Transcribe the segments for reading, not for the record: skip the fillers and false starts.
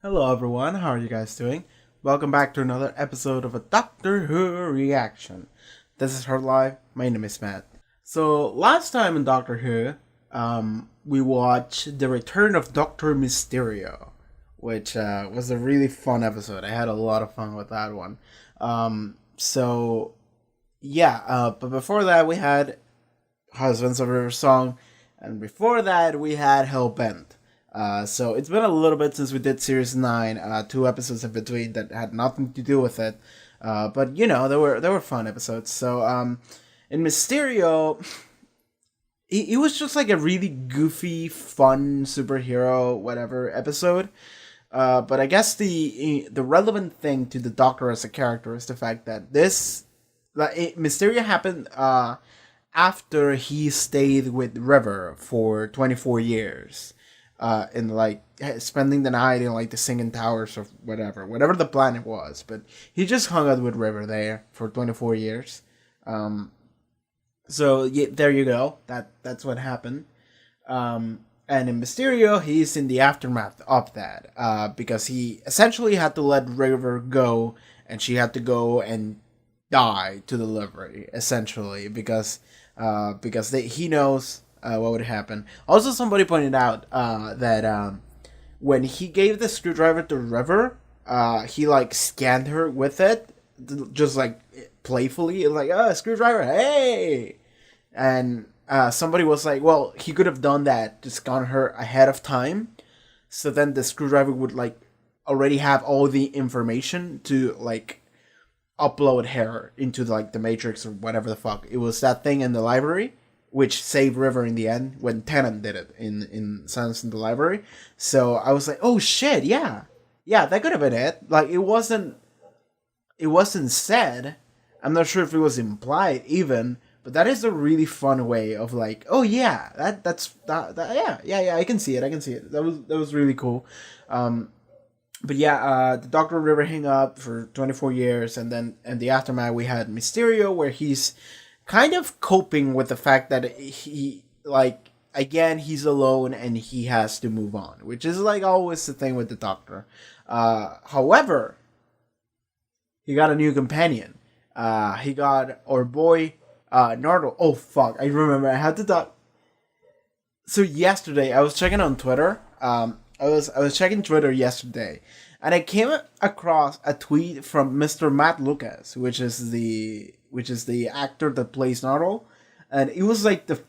Hello everyone, how are you guys doing? Welcome back to another episode of a Doctor Who reaction. This is Her Live, my name is Matt. So last time in Doctor Who, we watched The Return of Doctor Mysterio, which was a really fun episode. I had a lot of fun with that one. But before that we had Husbands of River Song, and before that we had Hellbent. So it's been a little bit since we did Series 9, 2 episodes in between that had nothing to do with it. But you know, they were fun episodes. So in Mysterio, it was just like a really goofy, fun superhero whatever episode. But I guess the relevant thing to the Doctor as a character is the fact that Mysterio happened after he stayed with River for 24 years. In like spending the night in like the Singing Towers or whatever the planet was. But he just hung out with River there for 24 years. So yeah, there you go. That's what happened. And in Mysterio, he's in the aftermath of that because he essentially had to let River go, and she had to go and die to delivery essentially because he knows what would happen. Also, somebody pointed out that when he gave the screwdriver to River, he like scanned her with it, just like playfully, like, "Oh, screwdriver, hey!" And somebody was like, "Well, he could have done that, just gone her ahead of time, so then the screwdriver would like already have all the information to like upload her into like the Matrix or whatever the fuck." It was that thing in the library, which saved River in the end when Tennant did it in Silence in the Library. So I was like, oh shit, yeah, that could have been it. Like it wasn't said. I'm not sure if it was implied even, but that is a really fun way of like, oh yeah, yeah, I can see it. That was really cool. But yeah, the Doctor and River hang up for 24 years, and then in the aftermath we had Mysterio, where he's kind of coping with the fact that he, like, again, he's alone and he has to move on, which is like always the thing with the Doctor. However, he got a new companion. He got our boy Nardole. Oh fuck, I remember I had to talk. So yesterday I was checking on Twitter. I was checking Twitter yesterday, and I came across a tweet from Mr. Matt Lucas, which is the actor that plays Nardole, and it was like the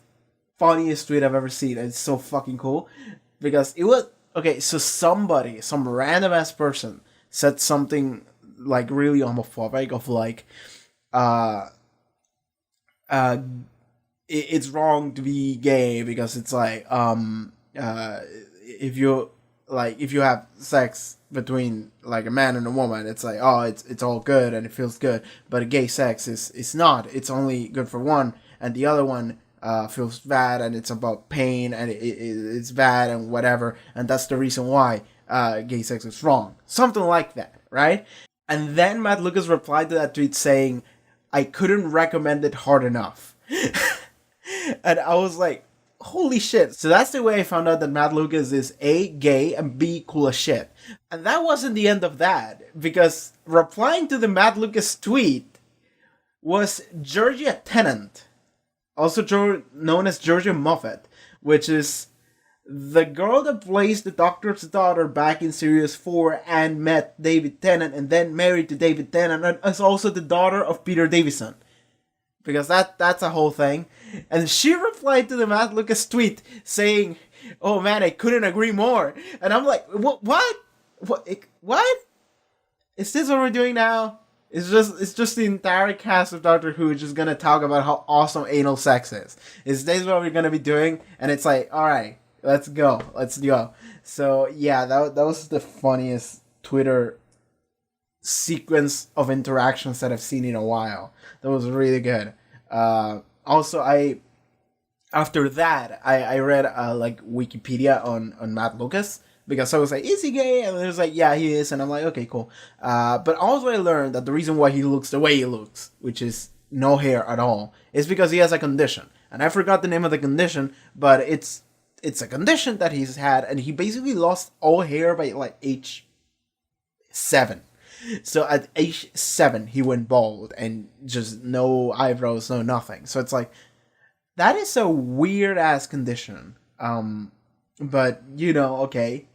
funniest tweet I've ever seen. It's so fucking cool because it was okay. So some random ass person, said something like really homophobic of like, it's wrong to be gay because it's like if you have sex between like a man and a woman, it's like, oh, it's all good and it feels good, but a gay sex is not. It's only good for one, and the other one feels bad, and it's about pain, and it's bad and whatever, and that's the reason why gay sex is wrong, something like that, right? And then Matt Lucas replied to that tweet saying, "I couldn't recommend it hard enough." And I was like, holy shit. So that's the way I found out that Matt Lucas is A, gay, and B, cool as shit. And that wasn't the end of that, because replying to the Matt Lucas tweet was Georgia Tennant, also known as Georgia Moffat, which is the girl that plays the Doctor's daughter back in Series 4 and met David Tennant and then married to David Tennant, and is also the daughter of Peter Davison. Because that's a whole thing. And she replied to the Matt Lucas tweet saying, "Oh man, I couldn't agree more." And I'm like, what? What? Is this what we're doing now? It's just the entire cast of Doctor Who just gonna talk about how awesome anal sex is. Is this what we're gonna be doing? And it's like, alright, let's go. So yeah, that was the funniest Twitter sequence of interactions that I've seen in a while. That was really good. Also, after that I read like Wikipedia on Matt Lucas, because I was like, is he gay? And it was like, yeah, he is. And I'm like, okay, cool. But also I learned that the reason why he looks the way he looks, which is no hair at all, is because he has a condition. And I forgot the name of the condition, but it's a condition that he's had, and he basically lost all hair by like age 7. So at age 7, he went bald and just no eyebrows, no nothing. So it's like, that is a weird ass condition. But okay.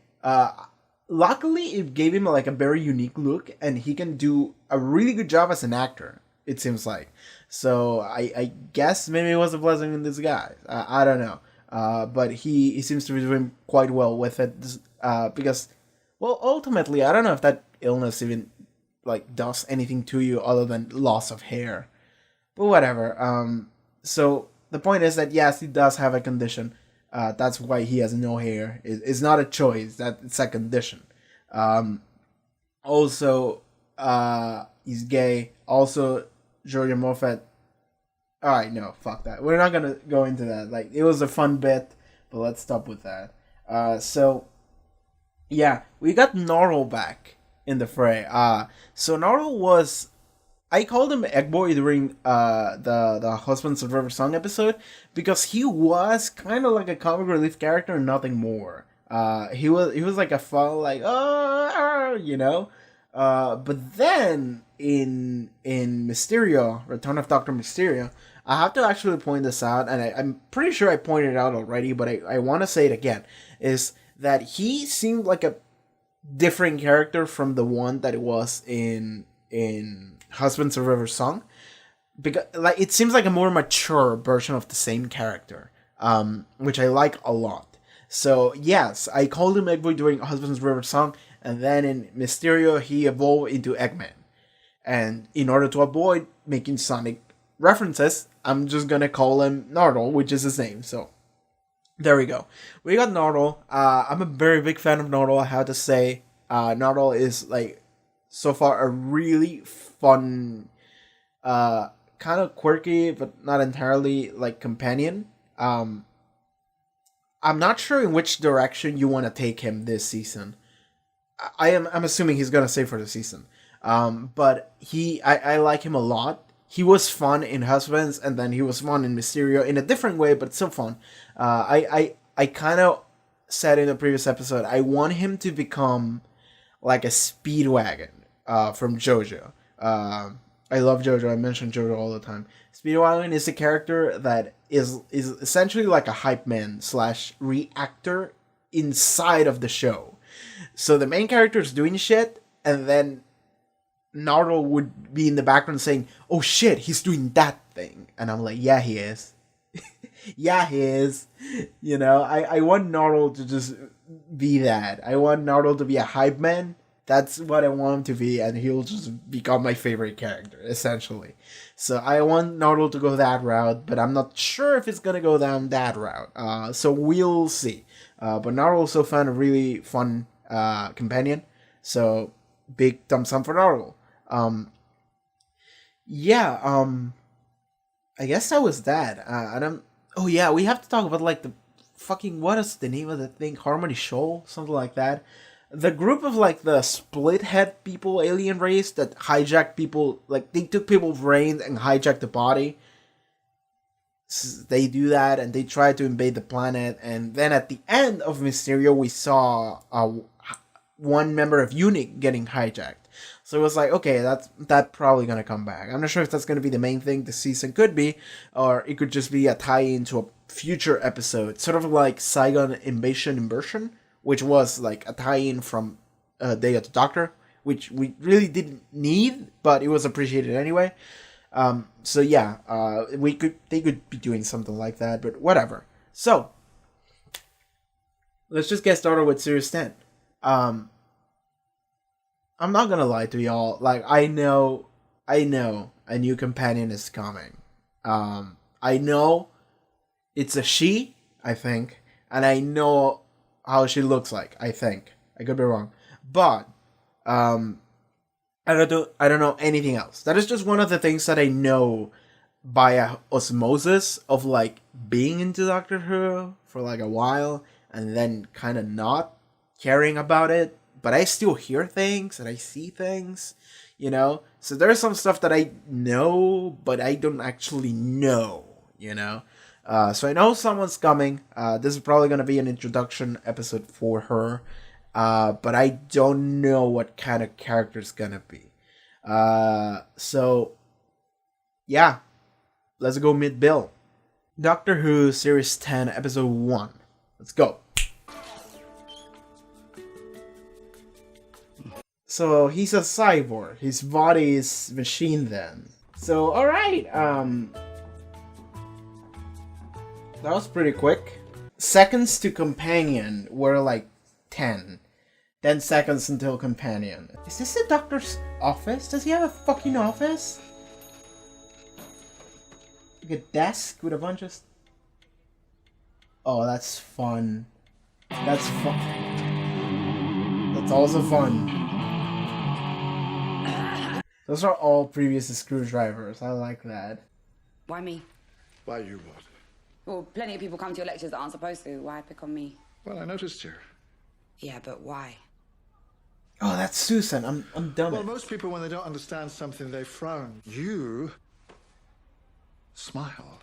Luckily, it gave him like a very unique look, and he can do a really good job as an actor. It seems like. So I guess maybe it was a blessing in disguise. I don't know. But he seems to be doing quite well with it. Because, well, ultimately, I don't know if that illness even like does anything to you other than loss of hair. But whatever. So the point is that yes, he does have a condition. That's why he has no hair. It's not a choice. It's a condition. Also, he's gay. Also, Georgia Moffat. Alright, no, fuck that. We're not gonna go into that. Like, it was a fun bit, but let's stop with that. So, yeah, we got Norrell back in the fray. So Norrell was... I called him Eggboy during the Husbands of River Song episode because he was kind of like a comic relief character and nothing more. He was like a fun like but then in Mysterio, Return of Doctor Mysterio, I have to actually point this out, and I'm pretty sure I pointed it out already, but I want to say it again, is that he seemed like a different character from the one that it was in Husbands of River Song, because like it seems like a more mature version of the same character, which I like a lot. So yes, I called him Eggboy during Husbands of River Song, and then in Mysterio he evolved into Eggman. And in order to avoid making Sonic references, I'm just gonna call him Norrell, which is his name. So there we go. We got Norrell. I'm a very big fan of Norrell. I have to say, Norrell is like so far a really fun, kind of quirky but not entirely like companion. I'm not sure in which direction you want to take him this season. I'm assuming he's gonna stay for the season. But I like him a lot. He was fun in Husbands, and then he was fun in Mysterio in a different way, but still fun. I kind of said in the previous episode, I want him to become like a Speedwagon from JoJo. I love JoJo. I mention JoJo all the time. Speedwagon is a character that is essentially like a hype man / reactor inside of the show. So the main character is doing shit, and then Naruto would be in the background saying, "Oh shit, he's doing that thing," and I'm like, "Yeah, he is. Yeah, he is." I want Naruto to just be that. I want Naruto to be a hype man. That's what I want him to be, and he'll just become my favorite character, essentially. So I want Naruto to go that route, but I'm not sure if it's gonna go down that route. So we'll see. But Naruto's so fun, a really fun companion. So big thumbs up for Naruto. I guess that was that. Oh yeah, we have to talk about like the fucking, what is the name of the thing? Harmony Shoal, something like that. The group of like the split head people, alien race that hijacked people, like they took people's brains and hijacked the body. They do that and they try to invade the planet, and then at the end of Mysterio, we saw one member of UNIC getting hijacked. So it was like, okay, that's probably gonna come back. I'm not sure if that's gonna be the main thing the season could be, or it could just be a tie-in to a future episode, sort of like Saigon Invasion, which was like a tie-in from Day of the Doctor, which we really didn't need, but it was appreciated anyway. So yeah, they could be doing something like that, but whatever. So let's just get started with Series 10. I'm not gonna lie to y'all. Like, I know a new companion is coming. I know it's a she, I think, and I know how she looks like. I think I could be wrong, but I don't know anything else. That is just one of the things that I know by osmosis of like being into Doctor Who for like a while and then kind of not caring about it. But I still hear things and I see things, So there's some stuff that I know, but I don't actually know, So I know someone's coming. This is probably going to be an introduction episode for her. but I don't know what kind of character it's gonna be. So yeah, let's go meet Bill. Doctor Who Series 10, Episode 1. Let's go. So he's a cyborg. His body is machine then. So alright, that was pretty quick. Seconds to companion were like 10. 10 seconds until companion. Is this the doctor's office? Does he have a fucking office? Like a desk with a bunch of... Oh, that's fun. That's fun. That's also fun. Those are all previous screwdrivers. I like that. Why me? Why you what? Well, plenty of people come to your lectures that aren't supposed to. Why pick on me? Well, I noticed you. Yeah, but why? Oh, that's Susan. I'm dumb. Well, most people, when they don't understand something, they frown. You smile.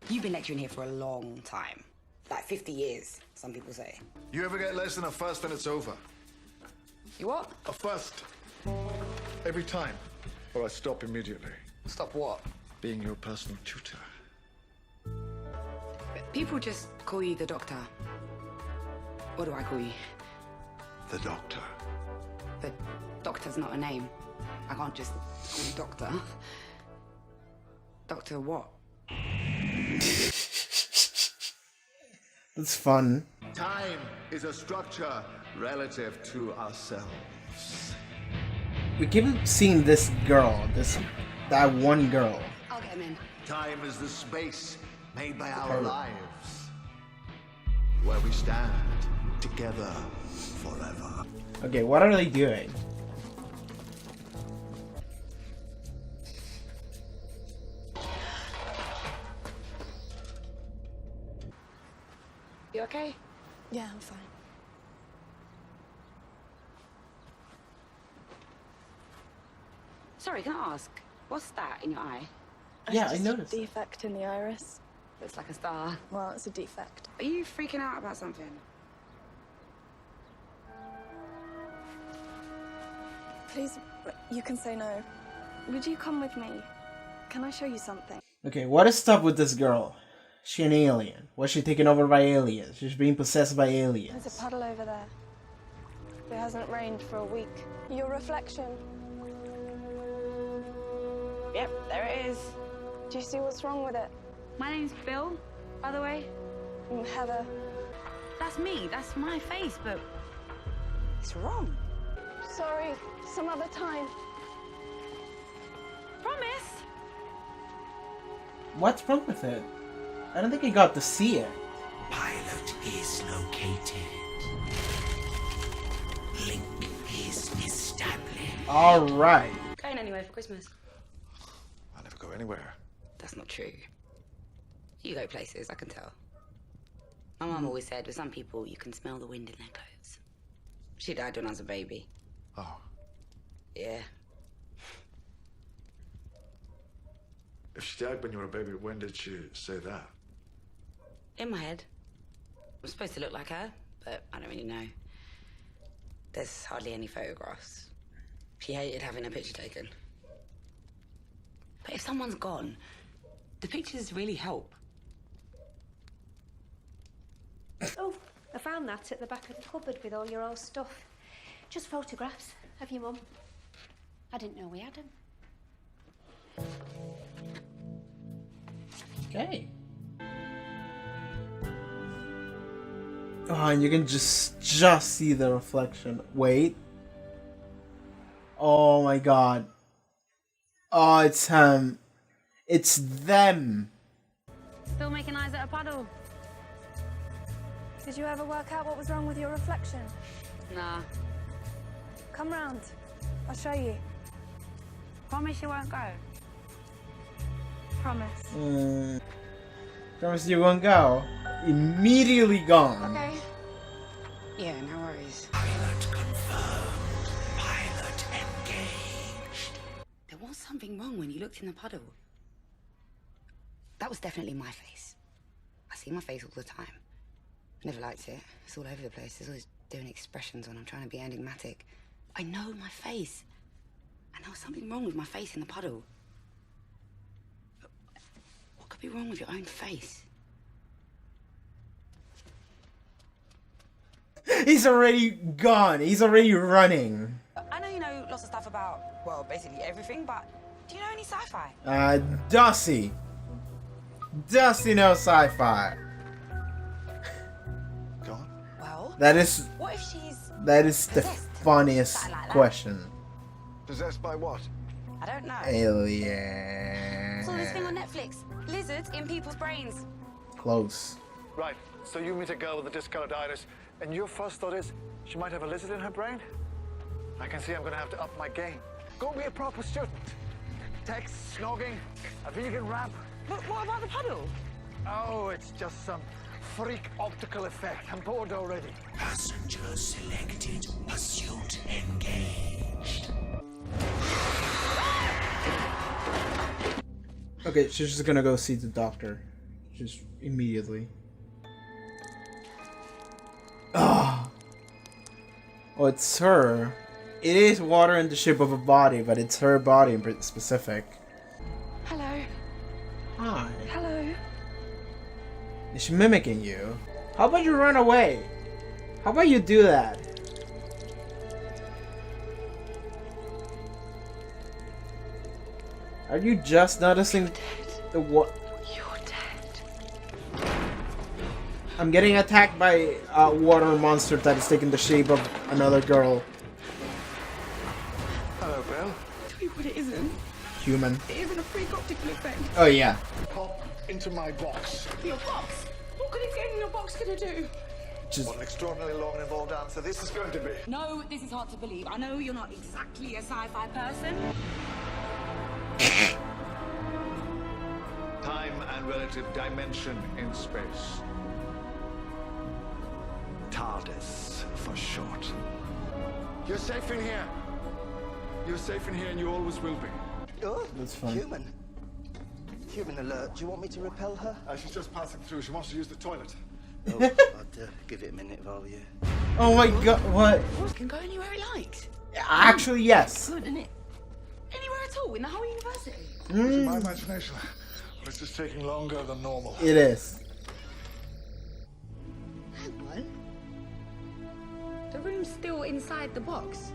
You've been lecturing here for a long time. Like 50 years, some people say. You ever get less than a first, then it's over. You what? A first. Every time. Or I stop immediately. Stop what? Being your personal tutor. People just call you the doctor. What do I call you? The doctor. The doctor's not a name. I can't just call you doctor. Doctor what? That's fun. Time is a structure relative to ourselves. We keep seeing this girl, that one girl. I'll get him in. Time is the space made by our lives, where we stand together forever. Okay, what are they doing? You okay? Yeah, I'm fine. Sorry, can I ask? What's that in your eye? Yeah, It's I just noticed. a defect in the iris. Looks like a star. Well, it's a defect. Are you freaking out about something? Please, you can say no. Would you come with me? Can I show you something? Okay, what is up with this girl? She an alien? Was she taken over by aliens? She's being possessed by aliens. There's a puddle over there. It hasn't rained for a week. Your reflection. Yep, there it is. Do you see what's wrong with it? My name's Bill, by the way. Heather. That's me. That's my face, but it's wrong. Sorry, some other time. Promise? What's wrong with it? I don't think I got to see it. Pilot is located. Link is established. Alright. Going anywhere for Christmas? I never go anywhere. That's not true. You go places, I can tell. My mum always said with some people you can smell the wind in their clothes. She died when I was a baby. Oh, Yeah. if she died when you were a baby, when did she say that? In my head. I'm supposed to look like her, but I don't really know. There's hardly any photographs. She hated having a picture taken. But if someone's gone, the pictures really help. Oh, I found that at the back of the cupboard with all your old stuff. Just photographs of your mum. I didn't know we had them. Okay. Oh, and you can just see the reflection. Wait. Oh my god. Oh, it's him. It's them. Still making eyes at a puddle? Did you ever work out what was wrong with your reflection? Nah. Come round. I'll show you. Promise you won't go? Promise. Promise you won't go. Immediately gone. Okay. Yeah, no worries. Pilot confirmed. Pilot engaged. There was something wrong when you looked in the puddle. That was definitely my face. I see my face all the time. I never liked it. It's all over the place. There's always doing expressions when I'm trying to be enigmatic. I know my face. And there was something wrong with my face in the puddle. But what could be wrong with your own face? He's already gone. He's already running. I know you know lots of stuff about, well, basically everything, but do you know any sci-fi? Dusty. Dusty knows sci-fi. Go on. Well, That is what if she's the possessed? funniest Something like that. question. Possessed by what? I don't know. Alien. Saw this thing on Netflix. Lizards in people's brains. Close. Right, so you meet a girl with a discolored iris, and your first thought is she might have a lizard in her brain? I can see I'm gonna have to up my game. Go be a proper student. Text, snogging, a vegan rap. But what about the puddle? Oh, it's just some freak optical effect. I'm bored already. Passengers selected. Pursuit engaged. Okay, she's just gonna go see the doctor. Just immediately. Ah. Oh, it's her. It is water in the shape of a body, but it's her body in specific. Hello. Hi. Hello. Is she mimicking you? How about you run away? How about you do that? Are you just noticing the what? You're dead. I'm getting attacked by a water monster that is taking the shape of another girl. Hello, Bill. Tell you what it isn't. Human. It isn't a freak optical effect. Oh yeah. Pop into my box. Your box? What good is getting in your box gonna do? Just What an extraordinarily long and involved answer this is going to be. No, this is hard to believe. I know you're not exactly a sci-fi person. Time and relative dimension in space. TARDIS, for short. You're safe in here. You're safe in here and you always will be. Oh, That's fine. Human. Human alert. Do you want me to repel her? She's just passing through. She wants to use the toilet. Oh, I'd give it a minute if I were you. oh my god, what? It can go anywhere it likes. Actually, yes. Good, isn't it? Anywhere at all in the whole university. In my imagination, this is taking longer than normal. It is. Hang on. The room's still inside the box.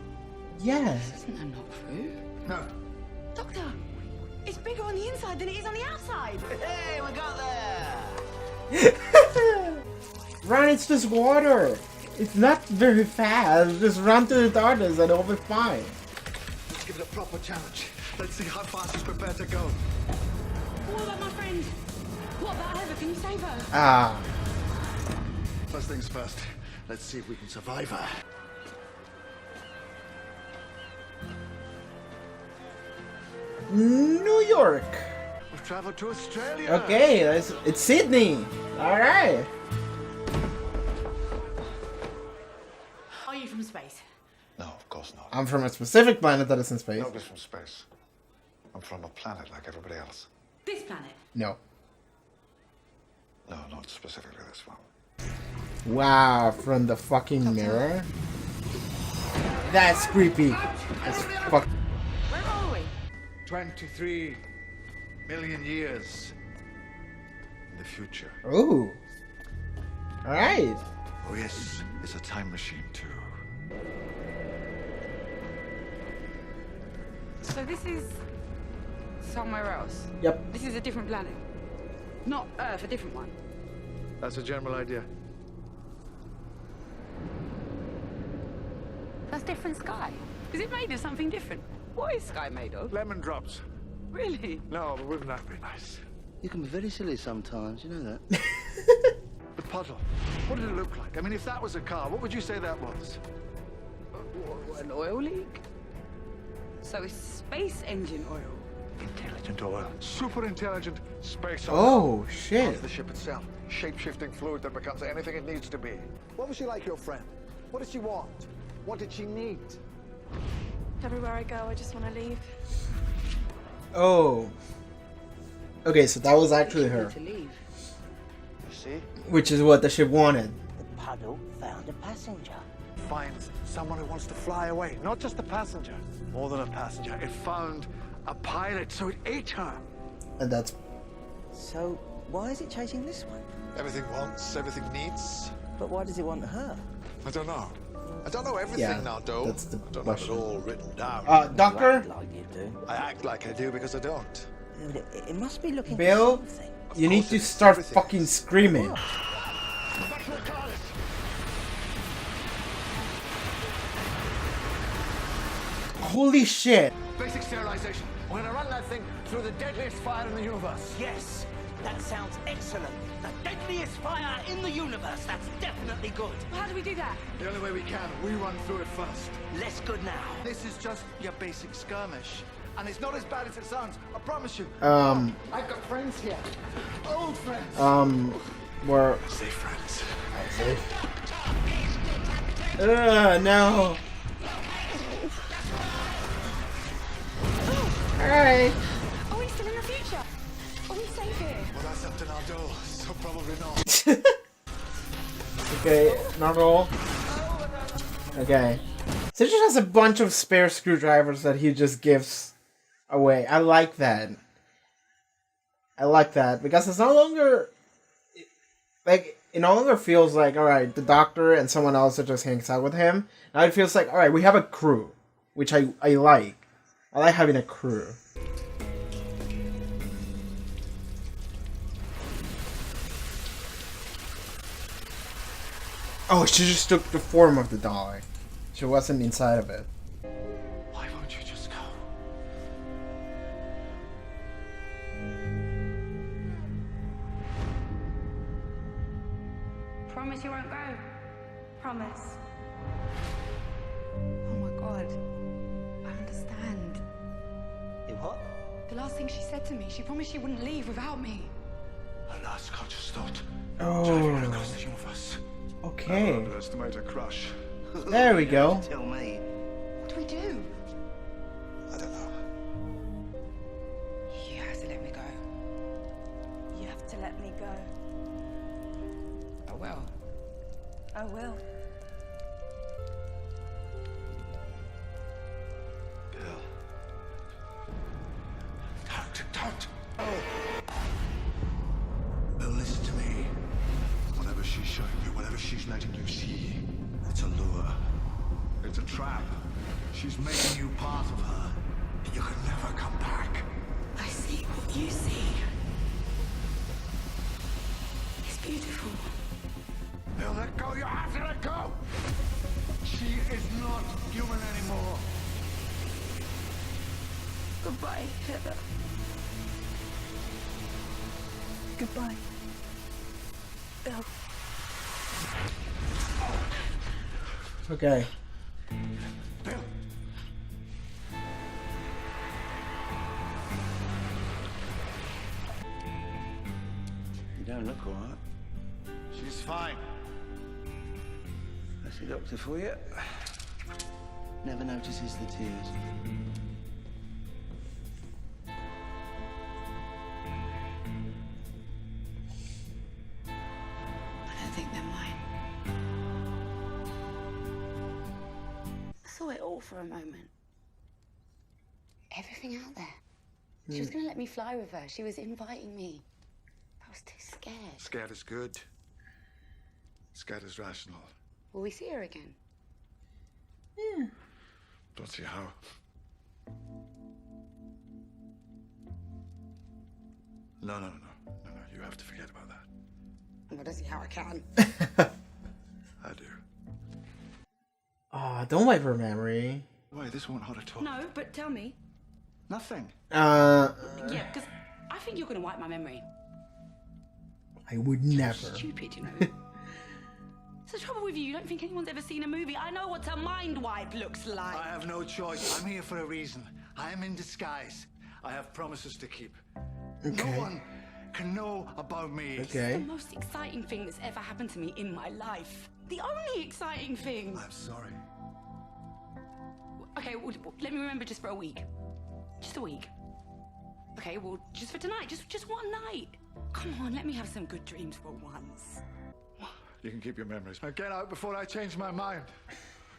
Yes. Isn't that not true? No. Doctor, it's bigger on the inside than it is on the outside. Hey, we got there! Run, it's just water. It's not very fast. Just run to the TARDIS and it'll be fine. Let's give it a proper challenge. Let's see how fast she's prepared to go. What about my friend? What about Heather? Can you save her? Ah. First things first. Let's see if we can survive her. New York. We've traveled to Australia. Okay, it's Sydney. Alright. Are you from space? No, of course not. I'm from a specific planet that is in space. Nobody's from space. I'm from a planet like everybody else. This planet? No. No, not specifically this one. Wow, from the fucking mirror? That's creepy. That's fuck. Where are we? 23 million years in the future. Ooh. Alright. Oh yes, it's a time machine too. So this is somewhere else. Yep. This is a different planet. Not Earth, a different one. That's a general idea. That's different sky. Is it made of something different? What is sky made of? Lemon drops. Really? No, but wouldn't that be nice? You can be very silly sometimes, you know that. The puddle. What did it look like? I mean, if that was a car, what would you say that was? An oil leak? So it's space engine oil. Intelligent oil. Super intelligent space oil. Oh, How's shit. the ship itself? Shape-shifting fluid that becomes anything it needs to be. What was she like, your friend? What did she want? What did she need? Everywhere I go, I just want to leave. Oh. Okay, so that was actually her. To leave. You see? Which is what the ship wanted. The puddle found a passenger. finds someone who wants to fly away. Not just a passenger. More than a passenger. It found a pilot, so it ate her. And that's So, why is it chasing this one? Everything wants, everything needs. But why does it want her? I don't know. I don't know everything Yeah, now, Doe. that's the I don't question. have it all written down. You Doctor act like you do. I act like I do because I don't. Yeah, but it must be looking Bill, for something. you need course to it's start everything. fucking screaming. Holy shit. Basic sterilization. We're gonna run that thing through the deadliest fire in the universe. Yes, that sounds excellent. The deadliest fire in the universe. That's definitely good. How do we do that? The only way we can, we run through it first. Less good now. This is just your basic skirmish. And it's not as bad as it sounds, I promise you. Um, I've got friends here. Old friends. we're... Say friends. no. Alright. Are we still in the future? Are we safe here? Well, that's up to Naldo, so probably not. Okay, not all. Okay. So he just has a bunch of spare screwdrivers that he just gives away. I like that. I like that because it's no longer like it no longer feels like alright, the doctor and someone else that just hangs out with him. Now it feels like alright, we have a crew, which I like. I like having a crew. Oh, she just took the form of the dolly. She wasn't inside of it. Why won't you just go? Promise you won't go. Promise. Oh my god. I understand. You what? The last thing she said to me, she promised she wouldn't leave without me. Her last conscious thought. Oh. Driving across the universe. Okay. Underestimate her crush. There we go. Tell me. What do we do? I don't know. You have to let me go. You have to let me go. I will. I will. Bill. Don't. Bill, listen to me. Whatever she's showing you, whatever she's letting you see, it's a lure. It's a trap. She's making you part of her. And you can never come back. I see what you see. It's beautiful. Bill, let go. You have to let go. She is not human anymore. Goodbye, Heather. Goodbye. Bill. Okay. Bill. You don't look all right. She's fine. That's the doctor for you. Never notices the tears. I don't think they're mine. I saw it all for a moment. Everything out there. She was going to let me fly with her. She was inviting me. I was too scared. Scared is good. Scared is rational. Will we see her again? Don't see how. No. You have to forget about that. I don't see how I can. I do. Ah, don't wipe her memory. Why, this won't hurt at all. No, but tell me. Nothing. Yeah, because I think you're going to wipe my memory. I would never. Stupid, you know. What's the trouble with you? You don't think anyone's ever seen a movie? I know what a mind wipe looks like. I have no choice. I'm here for a reason. I am in disguise. I have promises to keep. Okay. No one can know about me. Okay. The most exciting thing that's ever happened to me in my life. The only exciting thing. I'm sorry. Okay, well, let me remember just for a week. Just a week. Okay, well, just for tonight. Just one night. Come on, let me have some good dreams for once. You can keep your memories. Now get out before I change my mind.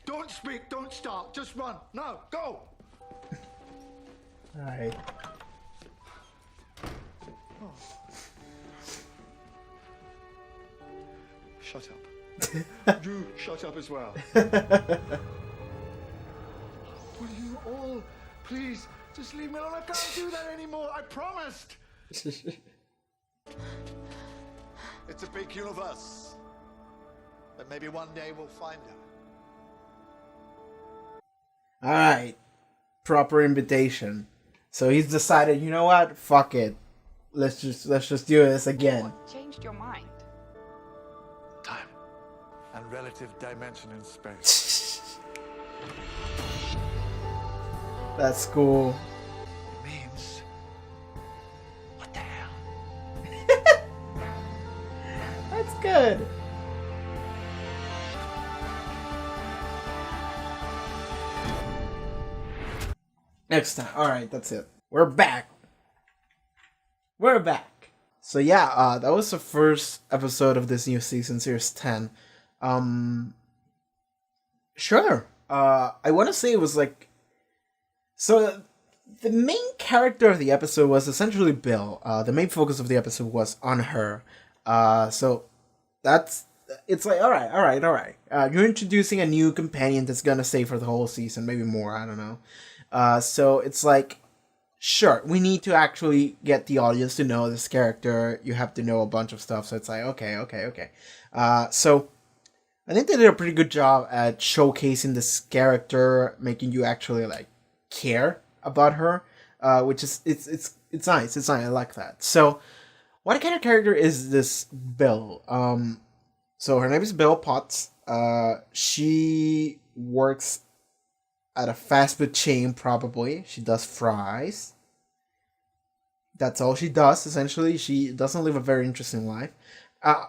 Don't speak, don't start, just run. Now, go! Alright. Shut up. You shut up as well. Will you all, please, just leave me alone? I can't do that anymore. I promised. It's a big universe. But maybe one day we'll find her. Alright. Proper invitation. So he's decided, you know what? Fuck it. Let's just do this again. What changed your mind? Time and relative dimension in space. That's cool. It means... What the hell? That's good. Next time. Alright, that's it. We're back. We're back. So yeah, that was the first episode of this new season, Series 10. Sure. I want to say it was like... So, the main character of the episode was essentially Bill. The main focus of the episode was on her. So, that's... It's like, alright. You're introducing a new companion that's gonna stay for the whole season, maybe more, I don't know. So, it's like... Sure, we need to actually get the audience to know this character. You have to know a bunch of stuff, so it's like, okay. So, I think they did a pretty good job at showcasing this character, making you actually, like, care about her, which is, it's nice, I like that. So, what kind of character is this Bill? So, her name is Bill Potts. She works at a fast food chain, probably. She does fries. That's all she does, essentially. She doesn't live a very interesting life. I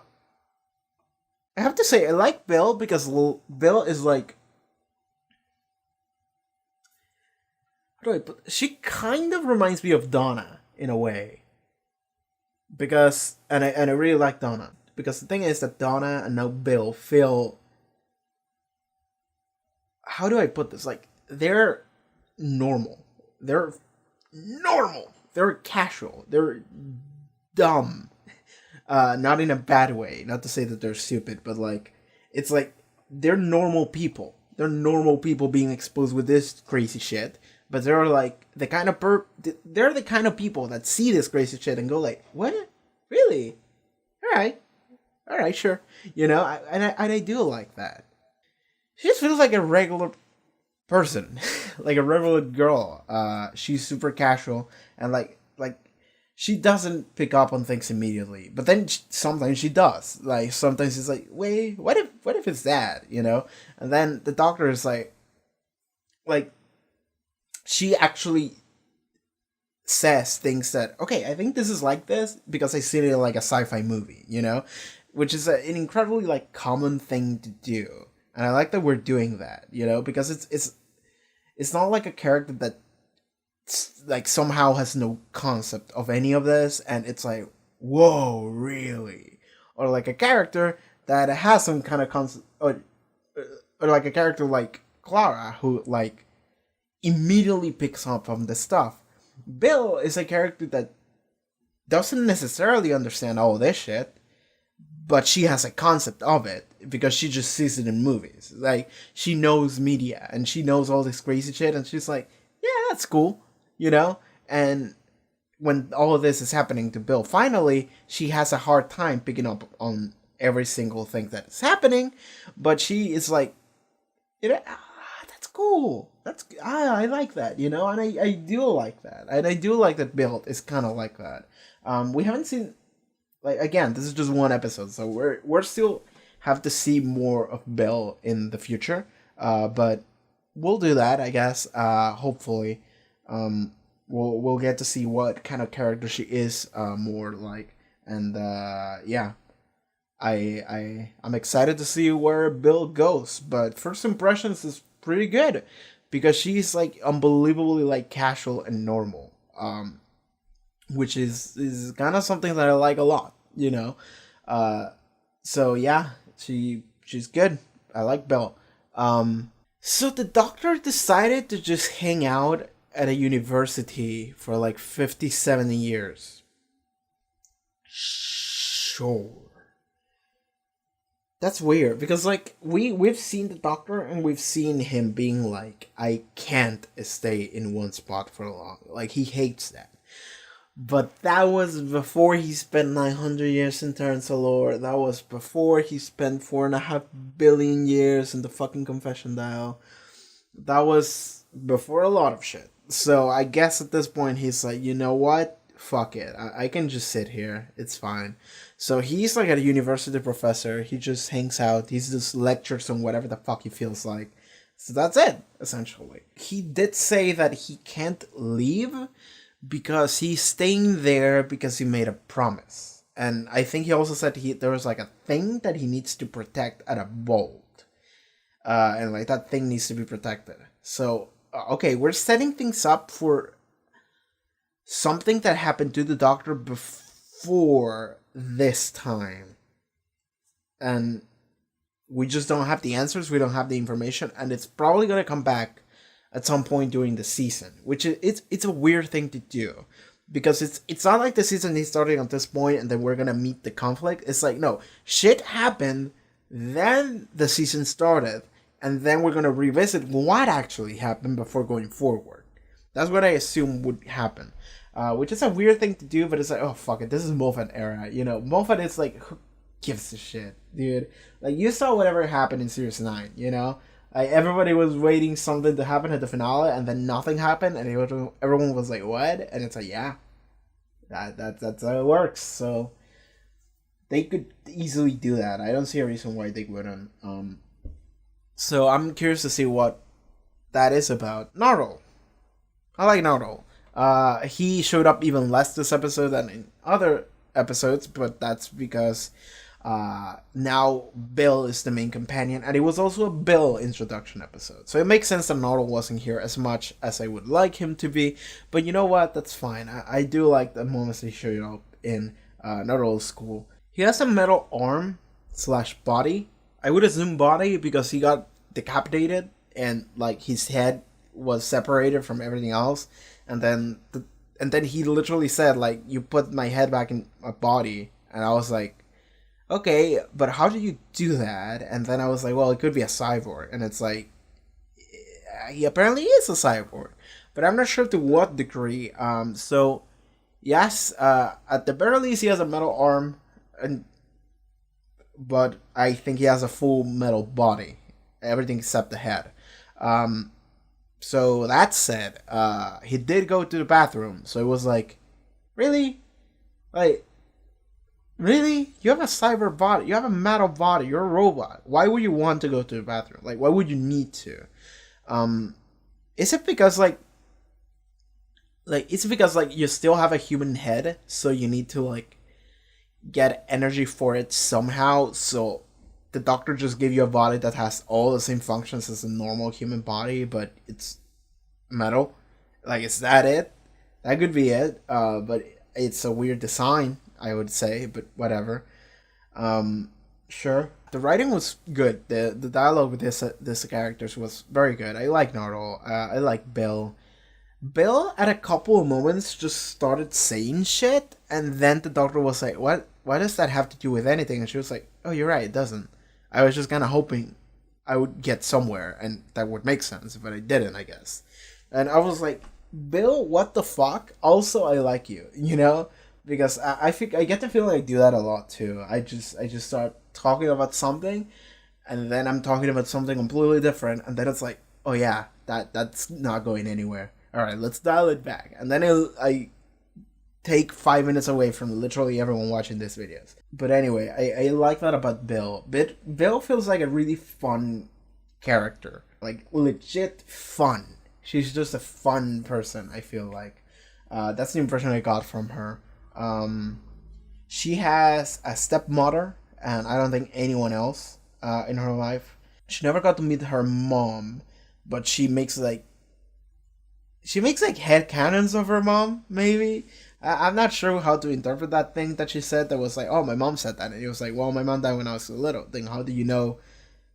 have to say, I like Bill because Bill is like... How do I put... She kind of reminds me of Donna, in a way. Because... And I really like Donna. Because the thing is that Donna and now Bill feel... How do I put this? Like, they're normal. They're normal. They're casual. They're dumb. Not in a bad way. Not to say that they're stupid, but like, it's like, they're normal people. They're normal people being exposed with this crazy shit. But they're like, the kind of they're the kind of people that see this crazy shit and go like, what? Really? Alright, sure. You know, and I do like that. She just feels like a regular person. Like a regular girl. She's super casual and like she doesn't pick up on things immediately, but then sometimes she does. Like sometimes it's like, wait, what if it's that, you know? And then the doctor is like she actually says things that, okay, I think this is like this because I seen it in like a sci-fi movie, you know, which is an incredibly like common thing to do, and I like that we're doing that, you know, because it's not like a character that like somehow has no concept of any of this, and it's like, whoa, really? Or like a character that has some kind of concept, or like a character like Clara who like immediately picks up on the stuff. Bill is a character that doesn't necessarily understand all this shit, but she has a concept of it because she just sees it in movies. Like, she knows media and she knows all this crazy shit, and she's like, yeah, that's cool. You know? And when all of this is happening to Bill, finally, she has a hard time picking up on every single thing that is happening, but she is like, you know, that's cool. I like that, you know, and I do like that. And I do like that Bill is kind of like that. We haven't seen, like, again, this is just one episode, so we're still have to see more of Bill in the future, but we'll do that, I guess, hopefully. We'll get to see what kind of character she is more like, and yeah, I'm excited to see where Bill goes. But first impressions is pretty good because she's like unbelievably like casual and normal, which is kind of something that I like a lot, you know. So yeah, she's good. I like Bill. So the Doctor decided to just hang out at a university for like 50, 70 years. Sure. That's weird because like we've seen the Doctor and we've seen him being like, I can't stay in one spot for long. Like he hates that. But that was before he spent 900 years in Terrancelor. That was before he spent 4.5 billion years in the fucking confession dial. That was before a lot of shit. So I guess at this point he's like, you know what? Fuck it. I can just sit here. It's fine. So he's like a university professor. He just hangs out. He just lectures on whatever the fuck he feels like. So that's it, essentially. He did say that he can't leave because he's staying there because he made a promise. And I think he also said there was like a thing that he needs to protect at a vault. And like that thing needs to be protected. So, okay, we're setting things up for something that happened to the Doctor before this time. And we just don't have the answers, we don't have the information, and it's probably going to come back at some point during the season, which is it's a weird thing to do because it's not like the season is starting at this point and then we're gonna meet the conflict. It's like, no, shit happened, then the season started, and then we're gonna revisit what actually happened before going forward. That's what I assume would happen, which is a weird thing to do, but it's like, oh fuck it, this is Moffat era, you know. Moffat is like, who gives a shit, dude? Like, you saw whatever happened in Series 9, you know. Like, everybody was waiting something to happen at the finale, and then nothing happened, and everyone was like, what? And it's like, yeah, that's how it works. So they could easily do that. I don't see a reason why they wouldn't. So I'm curious to see what that is about. Nardole. I like Nardole. He showed up even less this episode than in other episodes, but that's because now Bill is the main companion, and it was also a Bill introduction episode. So it makes sense that Nardole wasn't here as much as I would like him to be, but you know what? That's fine. I do like the moments he showed up in Nardole's school. He has a metal arm / body. I would assume body because he got decapitated and like his head was separated from everything else, and then he literally said like, you put my head back in my body, and I was like, okay, but how do you do that? And then I was like, well, it could be a cyborg, and it's like, he apparently is a cyborg, but I'm not sure to what degree. So yes, at the very least he has a metal arm, but I think he has a full metal body, everything except the head. So that said, he did go to the bathroom, so it was like, really? Like, really? You have a cyber body, you have a metal body, you're a robot. Why would you want to go to the bathroom? Like, why would you need to? Is it because like you still have a human head, so you need to like get energy for it somehow, so the doctor just gave you a body that has all the same functions as a normal human body, but it's metal? Like, is that it? That could be it, but it's a weird design, I would say, but whatever. Sure. The writing was good. The dialogue with this characters was very good. I like Nardole. I like Bill. Bill, at a couple of moments, just started saying shit, and then the doctor was like, what does that have to do with anything? And she was like, oh, you're right, it doesn't. I was just kind of hoping I would get somewhere, and that would make sense, but I didn't, I guess. And I was like, Bill, what the fuck? Also, I like you, you know? Because I think I get the feeling I do that a lot, too. I just start talking about something, and then I'm talking about something completely different, and then it's like, oh yeah, that's not going anywhere. Alright, let's dial it back. And then I take 5 minutes away from literally everyone watching these videos. But anyway, I like that about Bill. Bill feels like a really fun character. Like, legit fun. She's just a fun person, I feel like. That's the impression I got from her. She has a stepmother, and I don't think anyone else in her life. She never got to meet her mom, but she makes like headcanons of her mom, maybe. I'm not sure how to interpret that thing that she said that was like, oh, my mom said that. And it was like, well, my mom died when I was little. Then how do you know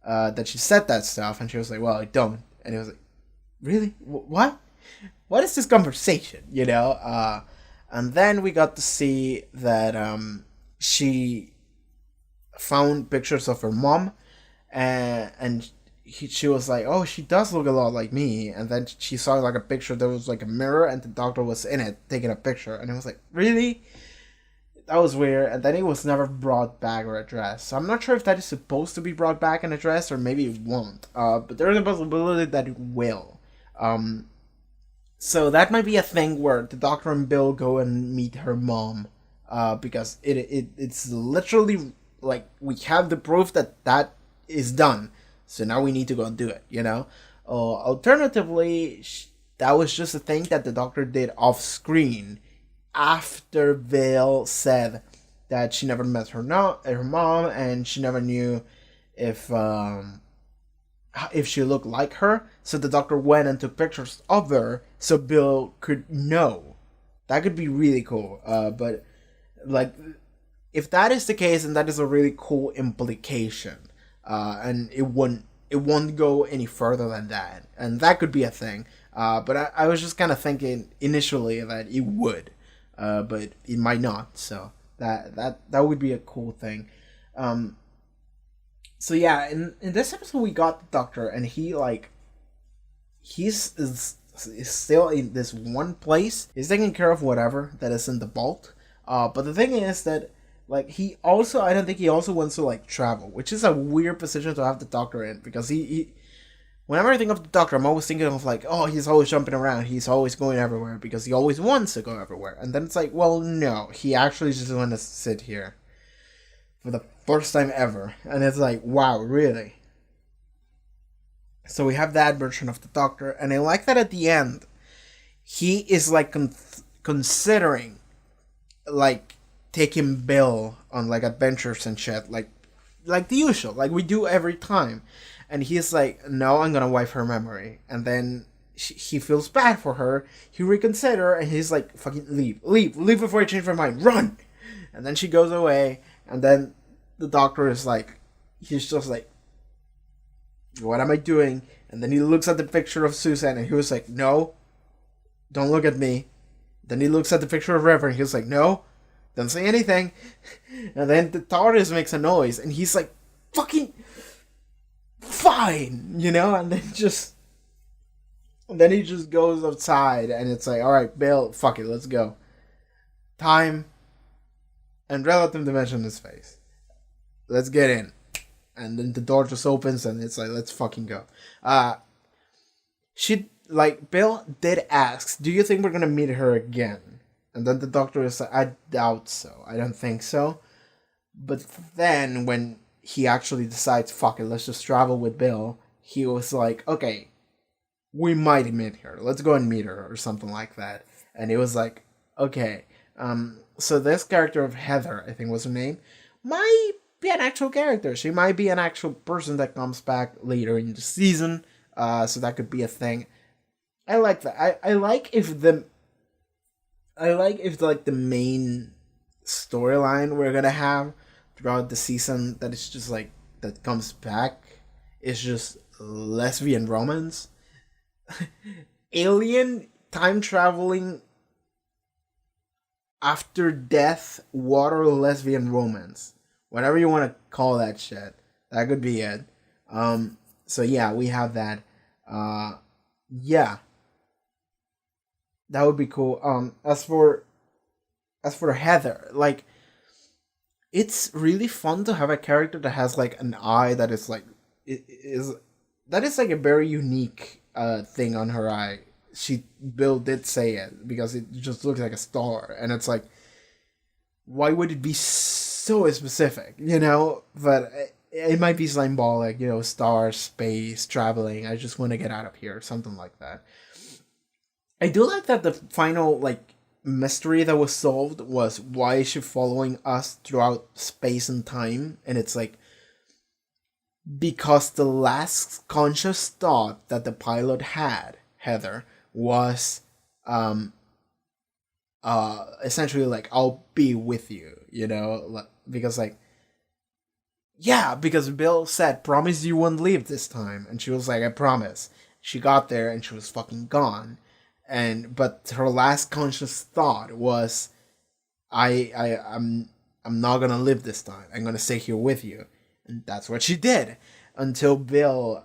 that she said that stuff? And she was like, well, I don't. And it was like, really? What? What is this conversation? You know? And then we got to see that she found pictures of her mom, and she was like, oh, she does look a lot like me. And then she saw like a picture, there was like a mirror, and the doctor was in it taking a picture, and it was like, really? That was weird. And then it was never brought back or addressed, so I'm not sure if that is supposed to be brought back and addressed, or maybe it won't. But there's a possibility that it will. So that might be a thing where the doctor and Bill go and meet her mom, because it's literally like we have the proof that is done. So now we need to go and do it, you know? Alternatively, that was just a thing that the doctor did off screen after Bill said that she never met her mom, and she never knew if she looked like her. So the doctor went and took pictures of her so Bill could know. That could be really cool. But like, if that is the case, then that is a really cool implication. And it won't go any further than that, and that could be a thing. But I was just kind of thinking initially that it would, but it might not. So that would be a cool thing. So yeah, in this episode we got the doctor, and he's still in this one place. He's taking care of whatever that is in the vault. But the thing is that, like, I don't think he also wants to, like, travel, which is a weird position to have the doctor in, because he whenever I think of the doctor, I'm always thinking of, like, oh, he's always jumping around, he's always going everywhere, because he always wants to go everywhere. And then it's like, well, no, he actually just wants to sit here for the first time ever. And it's like, wow, really? So we have that version of the doctor, and I like that at the end, he is, like, considering, like, taking Bill on, like, adventures and shit, like the usual, like we do every time. And he's like, no, I'm gonna wipe her memory. And then he feels bad for her, he reconsider, and he's like, fucking leave before I change my mind, run! And then she goes away, and then the doctor is like, he's just like, what am I doing? And then he looks at the picture of Susan, and he was like, no, don't look at me. Then he looks at the picture of Reverend, and he was like, no, don't say anything. And then the TARDIS makes a noise, and he's like, fucking fine, you know? And then he just goes outside, and it's like, alright, Bill, fuck it, let's go. Time and relative dimension in space. Let's get in. And then the door just opens, and it's like, let's fucking go. Bill did ask, do you think we're gonna meet her again? And then the doctor is like, I doubt so. I don't think so. But then when he actually decides, fuck it, let's just travel with Bill, he was like, okay, we might meet her. Let's go and meet her, or something like that. And it was like, okay. So this character of Heather, I think was her name, might be an actual character. She might be an actual person that comes back later in the season. So that could be a thing. I like that. I like if the main storyline we're gonna have throughout the season that is just like, that comes back, is just lesbian romance. Alien time traveling after death water lesbian romance. Whatever you want to call that shit. That could be it. So yeah, we have that. Yeah. That would be cool. As for Heather, like, it's really fun to have a character that has like an eye that is like that is like a very unique thing on her eye. Bill did say it, because it just looks like a star, and it's like, why would it be so specific, you know? But it might be symbolic, you know, stars, space, traveling. I just want to get out of here, something like that. I do like that the final, like, mystery that was solved was, why is she following us throughout space and time? And it's like, because the last conscious thought that the pilot had, Heather, was essentially like, I'll be with you, you know, because like, yeah, because Bill said, promise you won't leave this time, and she was like, I promise. She got there and she was fucking gone, but her last conscious thought was, I'm not gonna live this time. I'm gonna stay here with you, and that's what she did until Bill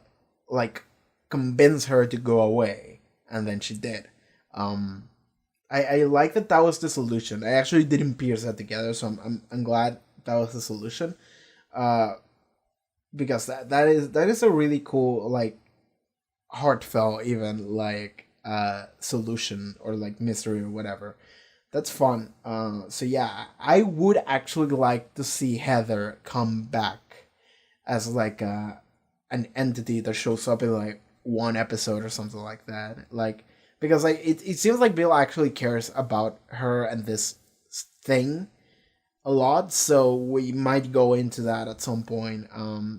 like convinced her to go away, and then she did. I like that was the solution. I actually didn't piece that together, so I'm glad that was the solution. Because that is a really cool, like, heartfelt, even like solution or like mystery or whatever. That's fun. So yeah, I would actually like to see Heather come back as like an entity that shows up in like one episode or something like that. Like, because like it seems like Bill actually cares about her and this thing a lot, so we might go into that at some point.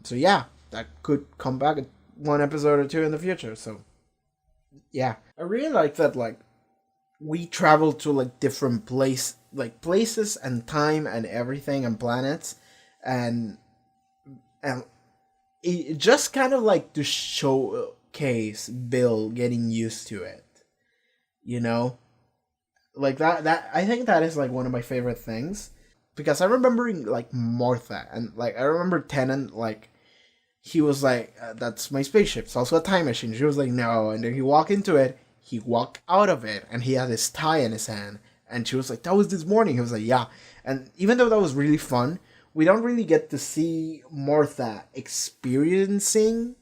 So yeah, that could come back at one episode or two in the future. So yeah, I really like that. Like, we travel to like different places and time and everything and planets, and it just kind of like to showcase Bill getting used to it, you know, like that I think that is like one of my favorite things, because I remember like Martha, and like I remember Tennant, like he was like, that's my spaceship, it's also a time machine. She was like, no, and then he walked into it, he walked out of it, and he had his tie in his hand, and she was like, that was this morning. He was like, yeah. And even though that was really fun, we don't really get to see Martha experiencing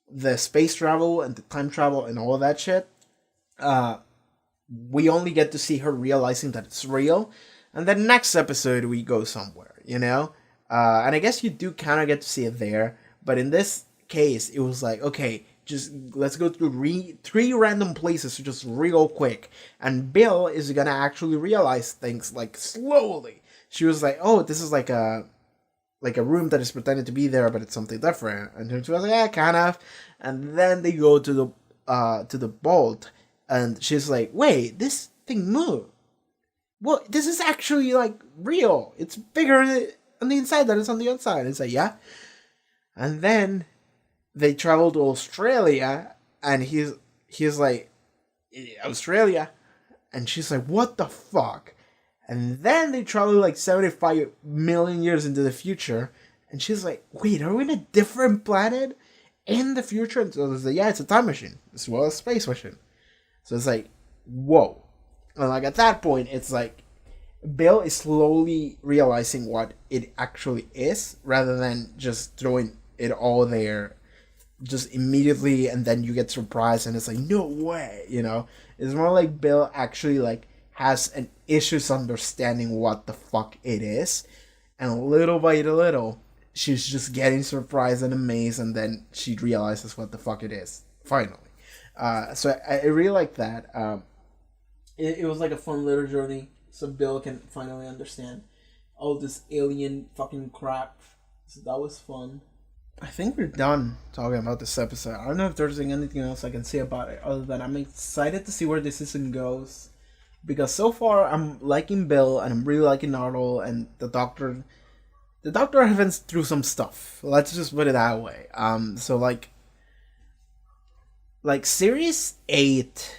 the space travel and the time travel and all of that shit. We only get to see her realizing that it's real, and then next episode we go somewhere, you know? And I guess you do kind of get to see it there, but in this case, it was like, okay, just let's go through three random places just real quick, and Bill is gonna actually realize things like slowly. She was like, oh, this is like a room that is pretending to be there, but it's something different. And she was like, yeah, kind of. And then they go to the vault, and she's like, wait, this thing moved. Well, this is actually like real. It's bigger on the inside than it's on the outside. It's like, yeah. And then they travel to Australia, and he's like, Australia, and she's like, what the fuck? And then they travel like 75 million years into the future, and she's like, wait, are we in a different planet in the future? And so it's like, yeah, it's a time machine as well as a space machine. So it's like, whoa. And like at that point, it's like Bill is slowly realizing what it actually is, rather than just throwing it all there just immediately, and then you get surprised and it's like, no way, you know? It's more like Bill actually like has an issues understanding what the fuck it is, and little by little she's just getting surprised and amazed, and then she realizes what the fuck it is finally. So I really like that. It was like a fun little journey, so Bill can finally understand all this alien fucking crap. So that was fun. I think we're done talking about this episode. I don't know if there's anything else I can say about it, other than I'm excited to see where this season goes. Because so far, I'm liking Bill, and I'm really liking Nardole, and the Doctor. The Doctor has been through some stuff. Let's just put it that way. So like Series 8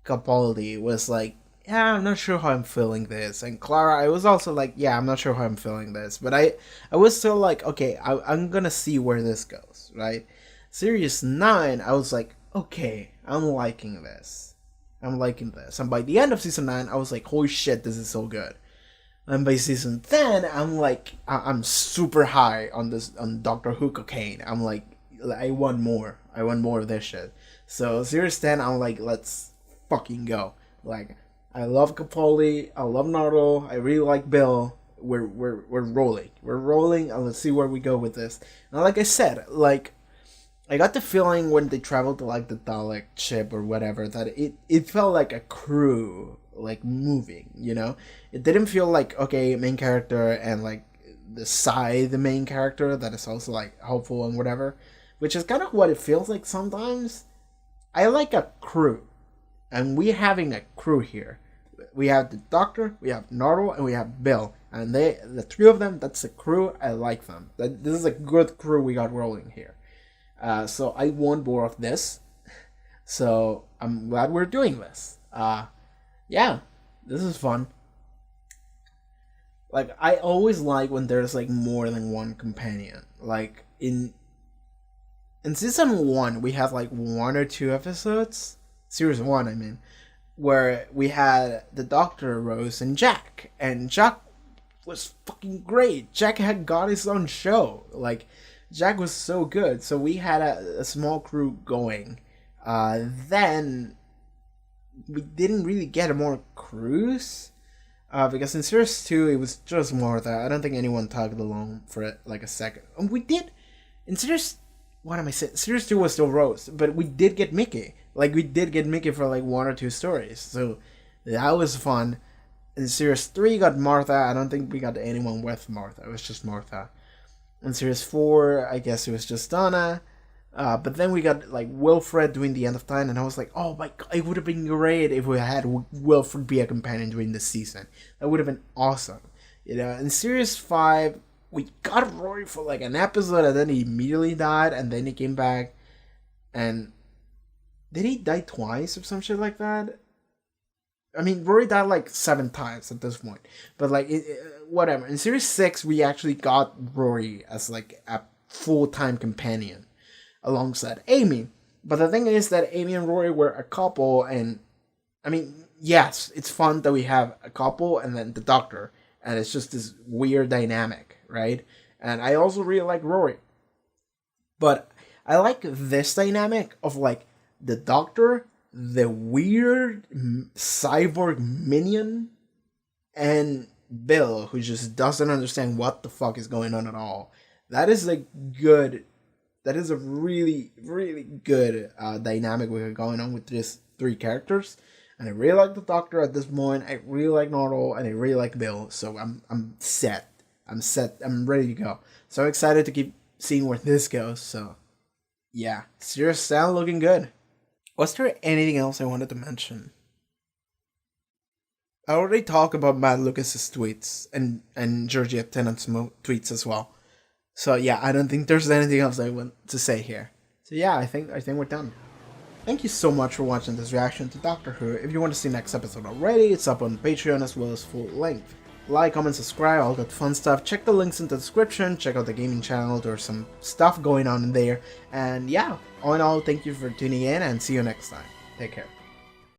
Capaldi was like, yeah, I'm not sure how I'm feeling this. And Clara, I was also like, yeah, I'm not sure how I'm feeling this. But I was still like, okay, I'm gonna see where this goes, right? Series 9, I was like, okay, I'm liking this. I'm liking this. And by the end of Season 9, I was like, holy shit, this is so good. And by Season 10, I'm like, I'm super high on Doctor Who cocaine. I'm like, I want more. I want more of this shit. So Series 10, I'm like, let's fucking go. Like, I love Capaldi, I love Nardole, I really like Bill. We're rolling. We're rolling, and let's see where we go with this. And like I said, like, I got the feeling when they traveled to like the Dalek ship or whatever, that it felt like a crew, like, moving, you know? It didn't feel like, okay, main character and like the main character that is also like hopeful and whatever, which is kind of what it feels like sometimes. I like a crew, and we're having a crew here. We have the Doctor, we have Nardole, and we have Bill. And the three of them, that's a crew. I like them. This is a good crew we got rolling here. So I want more of this. So I'm glad we're doing this. Yeah, this is fun. Like, I always like when there's like more than one companion. Like in season 1, we had like 1 or 2 episodes. Series 1, I mean, where we had the Doctor, Rose, and Jack. And Jack was fucking great. Jack had got his own show. Like, Jack was so good. So we had a small crew going. Then we didn't really get more crews. Because in Series 2, it was just Martha. I don't think anyone tagged along for it like a second. And we did. In Series... What am I saying? Series 2 was still Rose. But we did get Mickey. Like, we did get Mickey for like 1 or 2 stories. So that was fun. In Series 3, got Martha. I don't think we got anyone with Martha. It was just Martha. In Series 4, I guess it was just Donna. But then we got like Wilfred doing the End of Time, and I was like, oh my god, it would have been great if we had Wilfred be a companion during this season. That would have been awesome. You know, in Series 5, we got Rory for like an episode, and then he immediately died, and then he came back. And did he die twice or some shit like that? I mean, Rory died like 7 times at this point. But like, whatever. In Series 6, we actually got Rory as like a full-time companion alongside Amy. But the thing is that Amy and Rory were a couple, and I mean, yes, it's fun that we have a couple and then the Doctor, and it's just this weird dynamic, right? And I also really like Rory. But I like this dynamic of like the Doctor, the weird cyborg minion, and Bill, who just doesn't understand what the fuck is going on at all. That is a really, really good dynamic we got going on with these 3 characters. And I really like the Doctor at this point. I really like Nardole, and I really like Bill. So I'm set. I'm ready to go. So excited to keep seeing where this goes. So yeah, Series 7 looking good. Was there anything else I wanted to mention? I already talked about Matt Lucas's tweets and Georgette Tennant's tweets as well. So yeah, I don't think there's anything else I want to say here. So yeah, I think we're done. Thank you so much for watching this reaction to Doctor Who. If you want to see the next episode already, it's up on Patreon as well as full length. Like, comment, subscribe, all that fun stuff. Check the links in the description. Check out the gaming channel. There's some stuff going on in there. And yeah, all in all, thank you for tuning in, and see you next time. Take care.